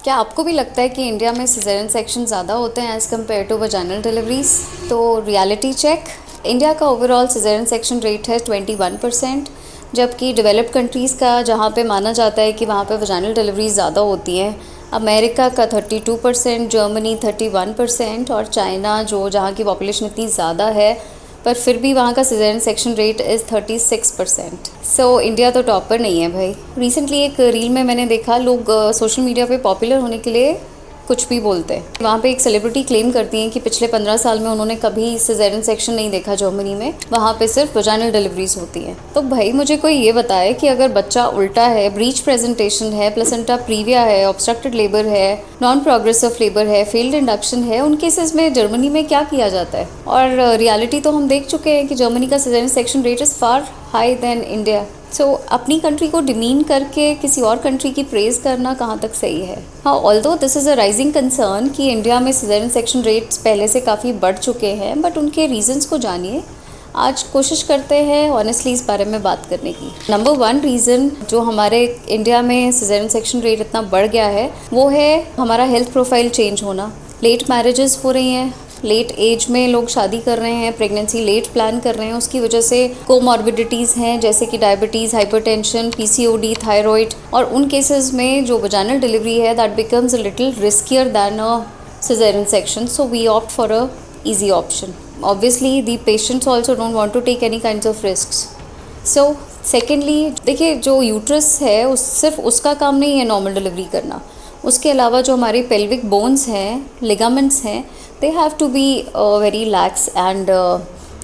क्या आपको भी लगता है कि इंडिया में सिजेरियन सेक्शन ज़्यादा होते हैं as compared to vaginal deliveries? तो रियलिटी चेक, इंडिया का ओवरऑल सिजेरियन सेक्शन रेट है 21%, जबकि डेवलप्ड कंट्रीज़ का, जहाँ पे माना जाता है कि वहाँ पे वजाइनल डिलीवरीज ज़्यादा होती हैं, अमेरिका का 32%, जर्मनी 31% और चाइना जो जहाँ की पॉपुलेशन इतनी ज़्यादा है पर फिर भी वहाँ का caesarean section rate is 36%। So India तो टॉपर नहीं है भाई। रिसेंटली एक रील में मैंने देखा लोग सोशल मीडिया पे पॉपुलर होने के लिए कुछ भी बोलते हैं। वहाँ पे एक सेलिब्रिटी क्लेम करती हैं कि पिछले 15 साल में उन्होंने कभी सिजेरियन सेक्शन नहीं देखा जर्मनी में, वहाँ पे सिर्फ वजाइनल डिलीवरीज होती हैं। तो भाई मुझे कोई ये बताए कि अगर बच्चा उल्टा है, ब्रीच प्रेजेंटेशन है, प्लेसेंटा प्रीविया है, ऑब्स्ट्रक्टेड लेबर है, नॉन प्रोग्रेसिव लेबर है, फेल्ड इंडक्शन है, उन केसेस में जर्मनी में क्या किया जाता है? और रियलिटी तो हम देख चुके हैं कि जर्मनी का caesarean section rate is far high than India. So अपनी कंट्री को डिमीन करके किसी और कंट्री की प्रेज करना कहाँ तक सही है? हाँ, although this is a rising concern कि इंडिया में सिजेरियन सेक्शन रेट्स पहले से काफ़ी बढ़ चुके हैं, बट उनके रीजंस को जानिए। आज कोशिश करते हैं ऑनेस्टली इस बारे में बात करने की। नंबर 1 रीज़न जो हमारे इंडिया में सिजेरियन सेक्शन रेट इतना बढ़ गया है वो है हमारा हेल्थ प्रोफाइल चेंज होना। लेट मैरिजेस हो रही हैं, लेट एज में लोग शादी कर रहे हैं, प्रेगनेंसी लेट प्लान कर रहे हैं, उसकी वजह से कोमॉर्बिडिटीज़ हैं जैसे कि डायबिटीज़, हाइपरटेंशन, पीसीओडी, थायराइड, और उन केसेस में जो वजाइनल डिलीवरी है that becomes a little riskier than a caesarean section, so we opt for a easy option. Obviously the patients also don't want to take any kinds of risks. So secondly, देखिए जो uterus है उस सिर्फ उसका काम नहीं है normal delivery करना, उसके अलावा जो हमारी पेल्विक बोन्स हैं, लिगामेंट्स हैं, they have to be very lax and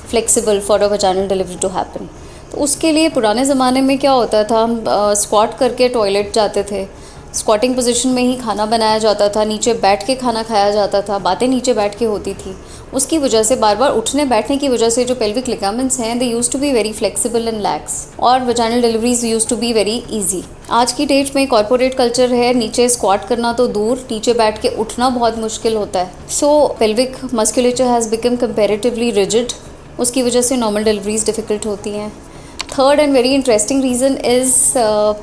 flexible for a vaginal delivery to happen। तो उसके लिए पुराने ज़माने में क्या होता था, हम स्क्वाट करके टॉयलेट जाते थे, स्क्वाटिंग पोजीशन में ही खाना बनाया जाता था, नीचे बैठ के खाना खाया जाता था, बातें नीचे बैठ के होती थी। उसकी वजह से बार बार उठने बैठने की वजह से जो पेल्विक लिगामेंट्स हैं they use to be very flexible and lax, और vaginal deliveries use to be very easy. आज की डेट में कॉर्पोरेट कल्चर है, नीचे स्क्वाट करना तो दूर, नीचे बैठ के उठना बहुत मुश्किल होता है। So pelvic musculature has become comparatively rigid, उसकी वजह से नॉर्मल डिलीवरीज डिफ़िकल्ट होती हैं। Third and very interesting reason is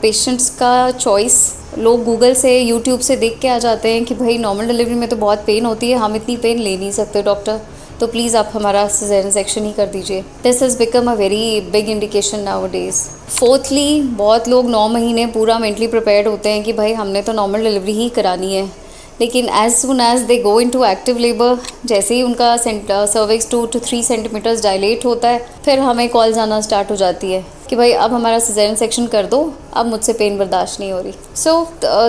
patients का चॉइस। लोग गूगल से, यूट्यूब से देख के आ जाते हैं कि भाई नॉर्मल डिलीवरी में तो बहुत पेन होती है, हम इतनी पेन ले नहीं सकते डॉक्टर, तो प्लीज़ आप हमारा सिजेरियन सेक्शन ही कर दीजिए। This has become a very big indication now days. Fourthly, बहुत लोग 9 महीने पूरा मेंटली प्रिपेयर्ड होते हैं कि भाई हमने तो नॉर्मल डिलीवरी ही करानी है, लेकिन as soon as they go into active labour, जैसे ही उनका सर्विक्स 2 to 3 सेंटीमीटर्स डायलेट होता है, फिर हमें कॉल्स आना स्टार्ट हो जाती है कि भाई अब हमारा सिजेरियन सेक्शन कर दो, अब मुझसे पेन बर्दाश्त नहीं हो रही। So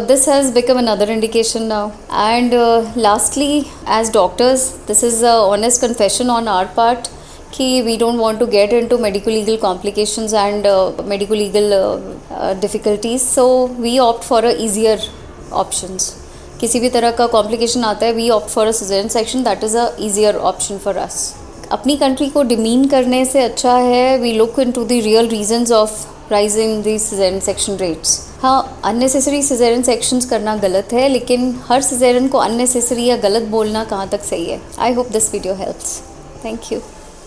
this has become another indication now. And lastly, as doctors, this is a honest confession on our part कि we don't want to get into medico legal complications and medico legal difficulties, so we opt for a easier options. किसी भी तरह का complication आता है, we opt for a caesarean section, that is a easier option for us. अपनी country को demean करने से अच्छा है we look into the real reasons of rising the caesarean section rates. हाँ, अननेसेसरी सिजेरियन सेक्शंस करना गलत है, लेकिन हर सिजेरियन को अननेसेसरी या गलत बोलना कहाँ तक सही है? I hope this video helps. Thank you.